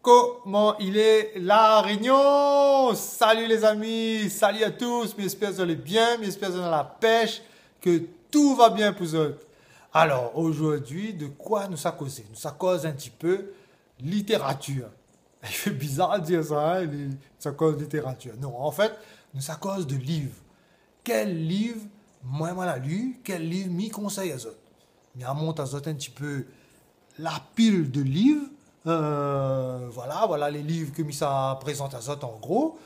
Comment il est la Réunion? Salut les amis, salut à tous, j'espère que vous allez bien, j'espère que vous avez la pêche, que tout va bien pour vous. Alors aujourd'hui, de quoi nous ça causer? Nous ça cause un petit peu littérature. Il fait bizarre de dire ça, hein, ça cause littérature. Non, en fait, nous ça cause de livres. Quel livre, moi l'a lu, quel livre m'y conseille à autres? Mais à monte à autres un petit peu la pile de livres. Voilà les livres que Missa présente à Zot en gros.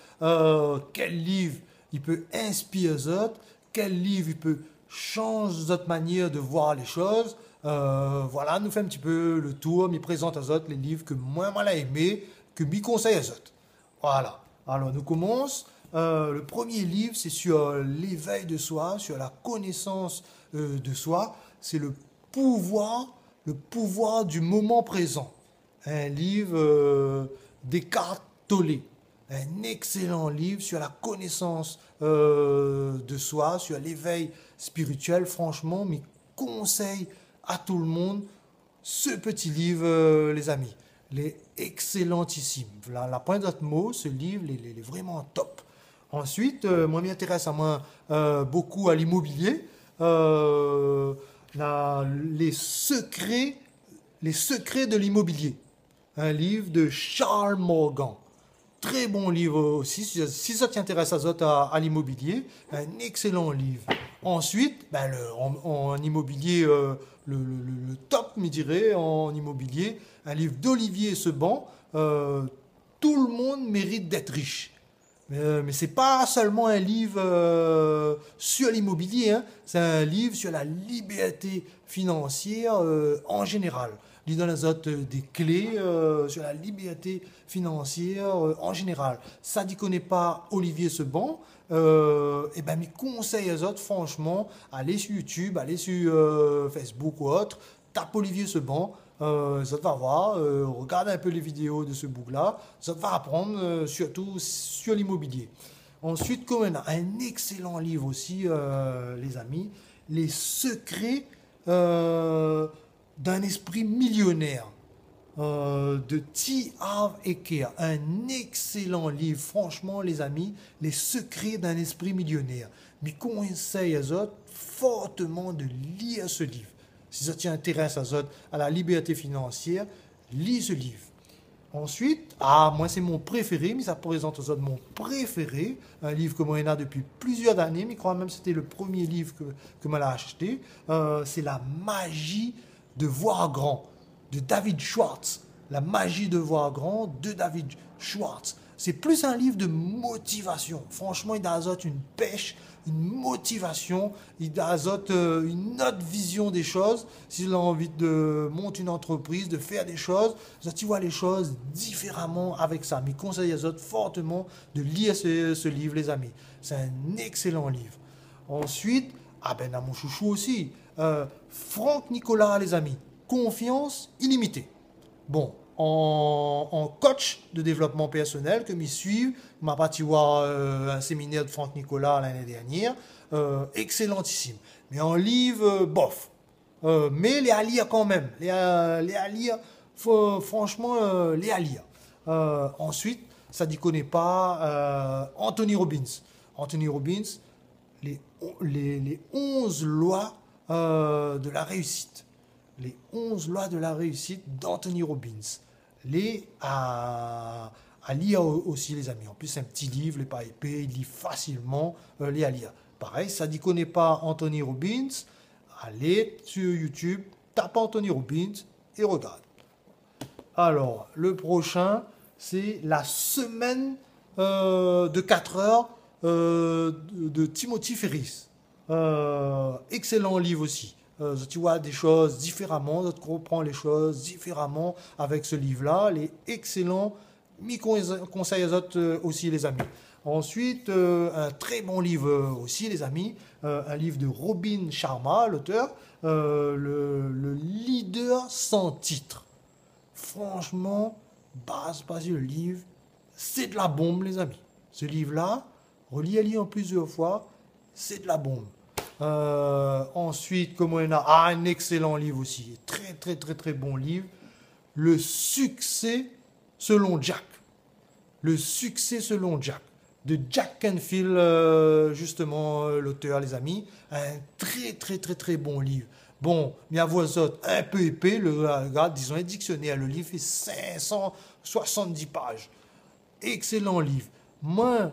Quel livre il peut inspirer Zot, quel livre il peut changer notre manière de voir les choses. Voilà, nous fait un petit peu le tour, me présente à Zot les livres que moi mal aimé, que m'y conseille à Zot. Voilà. Alors nous commençons. Le premier livre, c'est sur l'éveil de soi, sur la connaissance de soi. C'est le pouvoir du moment présent. Un livre d'Eckhart Tolle. Un excellent livre sur la connaissance de soi, sur l'éveil spirituel. Franchement, mes conseils à tout le monde, ce petit livre, les amis. Il est excellentissime. La pointe d'autre mot, ce livre, il est vraiment top. Ensuite, moi, je m'intéresse à moi beaucoup à l'immobilier. Euh, les secrets de l'immobilier. Un livre de Charles Morgan. Très bon livre aussi, si ça t'intéresse à l'immobilier, un excellent livre. Ensuite, ben en immobilier, le top, me dirais, en immobilier, un livre d'Olivier Seban, Tout le monde mérite d'être riche. Mais c'est pas seulement un livre sur l'immobilier, hein. C'est un livre sur la liberté financière en général. Il donne aux autres des clés sur la liberté financière en général. Ça dit qu'on n'est pas Olivier Seban, et ben mes conseils aux autres, franchement, allez sur YouTube, allez sur Facebook ou autre, tape Olivier Seban, ça va voir, regarde un peu les vidéos de ce book-là, ça va apprendre surtout sur l'immobilier. Ensuite, comme on a un excellent livre aussi, les amis, Les secrets d'un esprit millionnaire de T. Harv Eker. Un excellent livre, franchement, les amis, Les secrets d'un esprit millionnaire. Mais conseille à autres fortement de lire ce livre. Si ça t'intéresse à la liberté financière, lis ce livre. Ensuite, moi c'est mon préféré, mais ça présente aux autres mon préféré, un livre que moi j'ai depuis plusieurs années, mais je crois même que c'était le premier livre que moi j'ai acheté. C'est La magie de voir grand, de David Schwartz. La magie de voir grand, de David Schwartz. C'est plus un livre de motivation. Franchement, il azote une pêche, une motivation, il azote une autre vision des choses. S'il a envie de monter une entreprise, de faire des choses, tu vois les choses différemment avec ça. Mais conseille azote fortement de lire ce livre, les amis. C'est un excellent livre. Ensuite, à mon chouchou aussi, Franck Nicolas, les amis. Confiance illimitée. Bon, en coach de développement personnel que m'y suivent, m'a parti voir un séminaire de Franck Nicolas l'année dernière, excellentissime. Mais en livre, bof. Mais les à lire quand même. Les à lire, franchement, les à lire. Ensuite, ça dit connaît pas Anthony Robbins. Anthony Robbins, les 11 lois de la réussite. Les 11 lois de la réussite d'Anthony Robbins. Les à lire aussi, les amis. En plus, c'est un petit livre, il n'est pas épais, il lit facilement, les à lire. Pareil, ça dit qu'on n'est pas Anthony Robbins, allez sur YouTube, tape Anthony Robbins et regarde. Alors, le prochain, c'est la semaine de 4 heures de Timothy Ferris. Excellent livre aussi. Tu vois des choses différemment, tu comprends les choses différemment avec ce livre-là. Il est excellent. Mi conseille aux autres aussi, les amis. Ensuite, un très bon livre aussi, les amis. Un livre de Robin Sharma, l'auteur. Le leader sans titre. Franchement, base le livre, c'est de la bombe, les amis. Ce livre-là, relis-le en plusieurs fois, c'est de la bombe. Ensuite, comme on a un excellent livre aussi, très très très très bon livre, Le succès selon Jack. Le succès selon Jack. De Jack Canfield, justement, l'auteur, les amis. Un très, très, très, très bon livre. Bon, mais à voix haute, un peu épais, regarde, disons, un dictionnaire. Le livre fait 570 pages. Excellent livre. Moi,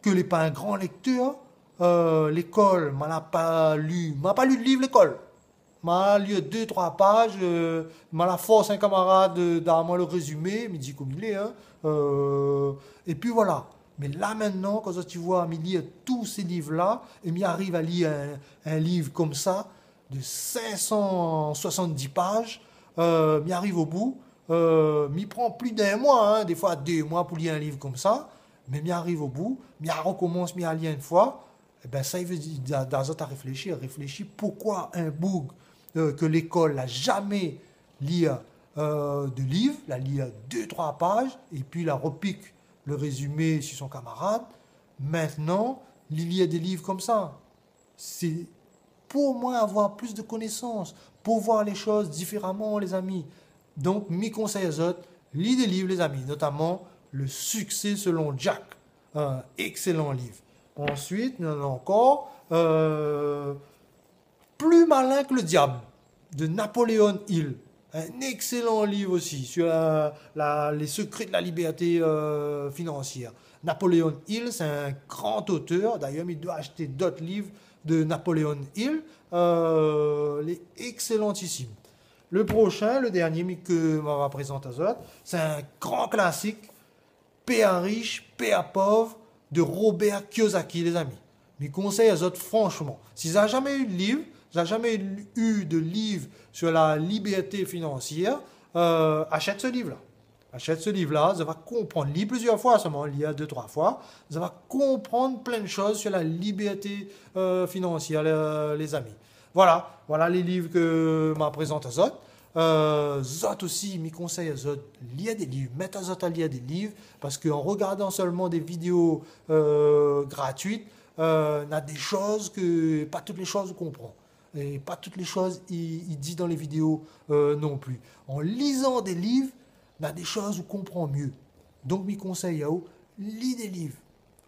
que n'est pas un grand lecteur, l'école, m'a pas lu de livre, l'école. M'a lu 2-3 pages, m'a la force un camarade d'avoir le résumé, me dit comme il est, hein. Et puis voilà. Mais là maintenant, quand tu vois, me lire tous ces livres-là, et m'y arrive à lire un livre comme ça, de 570 pages, m'y arrive au bout, m'y prend plus d'un mois, hein, des fois 2 mois pour lire un livre comme ça, mais m'y arrive au bout, m'y recommence, m'y lire une fois, et ben ça, il veut dire, à réfléchir pourquoi un bug que l'école n'a jamais lire de livre, la lire 2-3 pages, et puis la repique le résumé sur son camarade. Maintenant, il y a des livres comme ça. C'est pour moi avoir plus de connaissances, pour voir les choses différemment, les amis. Donc, mes conseils aux autres, lisez des livres, les amis, notamment Le succès selon Jack. Un excellent livre. Ensuite, il y en a encore Plus malin que le diable, de Napoléon Hill. Un excellent livre aussi sur les secrets de la liberté financière. Napoléon Hill, c'est un grand auteur. D'ailleurs, il doit acheter d'autres livres de Napoléon Hill. Il est excellentissime. Le prochain, le dernier que je vais présenter aux autres, c'est un grand classique, Père riche, Père pauvre, de Robert Kiyosaki, les amis. Mes conseils aux autres, franchement, si vous n'avez jamais eu de livre, vous n'avez jamais eu de livre sur la liberté financière, achète ce livre-là. Achète ce livre-là, vous allez comprendre, lis plusieurs fois seulement, lis 2-3 fois, vous allez comprendre plein de choses sur la liberté financière, les amis. Voilà les livres que je présente aux autres. Zot aussi, mes conseils aux autres, lire des livres, mettre aux autres à lire des livres, parce qu'en regardant seulement des vidéos gratuites, on a des choses que, pas toutes les choses on comprend. Et pas toutes les choses il dit dans les vidéos non plus. En lisant des livres, on a des choses où on comprend mieux. Donc, mes conseils à vous, lis des livres.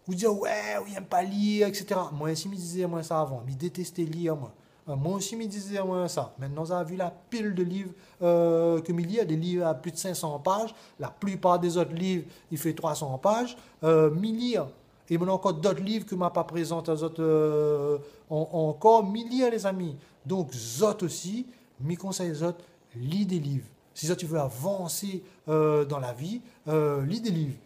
Vous dites, ouais, oui, j'aime pas lire, etc. Moi aussi, je me disais moi ça avant. Je détestais lire, moi. Moi aussi, je me disais moi ça. Maintenant, vous avez vu la pile de livres que je lis, des livres à plus de 500 pages. La plupart des autres livres, il fait 300 pages. Lire. Et il y a encore d'autres livres que je n'ai pas présentés aux autres encore. Lire, les amis. Donc, zot aussi, mes conseils aux autres, lis des livres. Si ça, tu veux avancer dans la vie, lis des livres.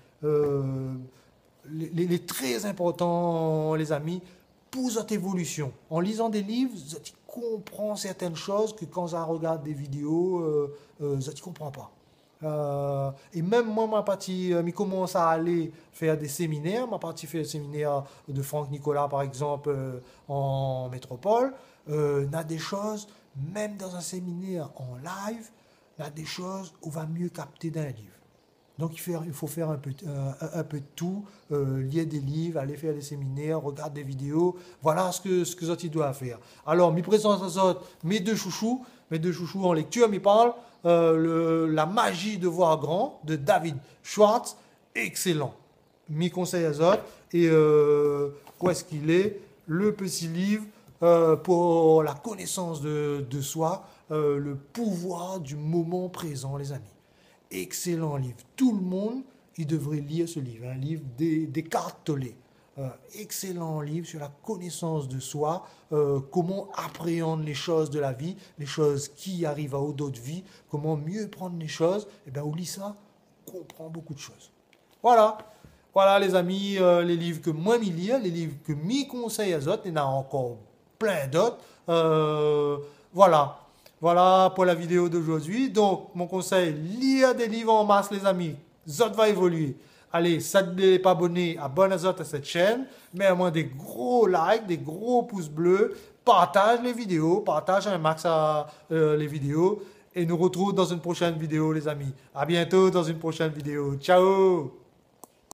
Les très importants, les amis, pour votre évolution. En lisant des livres, tu comprends certaines choses que quand on regarde des vidéos, tu ne comprends pas. Et même moi, je commence à aller faire des séminaires. Je parti faire des séminaires de Franck Nicolas, par exemple, en métropole. On a des choses, même dans un séminaire en live, on a des choses où on va mieux capter d'un livre. Donc, il faut faire un peu de tout, lire des livres, aller faire des séminaires, regarder des vidéos. Voilà ce que Zoti doit faire. Alors, je présente aux autres mes deux chouchous en lecture, je parle La magie de voir grand de David Schwartz, excellent. Je conseille aux autres. Et où est-ce qu'il est? Le petit livre pour la connaissance de soi, le pouvoir du moment présent, les amis. Excellent livre. Tout le monde, il devrait lire ce livre. Un livre d'Eckhart Tolle. Excellent livre sur la connaissance de soi, comment appréhender les choses de la vie, les choses qui arrivent à d'autres vies, comment mieux prendre les choses. Et bien, on lit ça, on comprend beaucoup de choses. Voilà les amis, les livres que moi je lis, les livres que je conseille aux autres. Il y en a encore plein d'autres. Voilà pour la vidéo d'aujourd'hui. Donc, mon conseil, lire des livres en masse, les amis. Zot va évoluer. Allez, si vous n'êtes pas abonné, abonnez-vous à cette chaîne. Mets-moi des gros likes, des gros pouces bleus. Partage les vidéos, partage un max les vidéos. Et nous retrouvons dans une prochaine vidéo, les amis. À bientôt dans une prochaine vidéo. Ciao!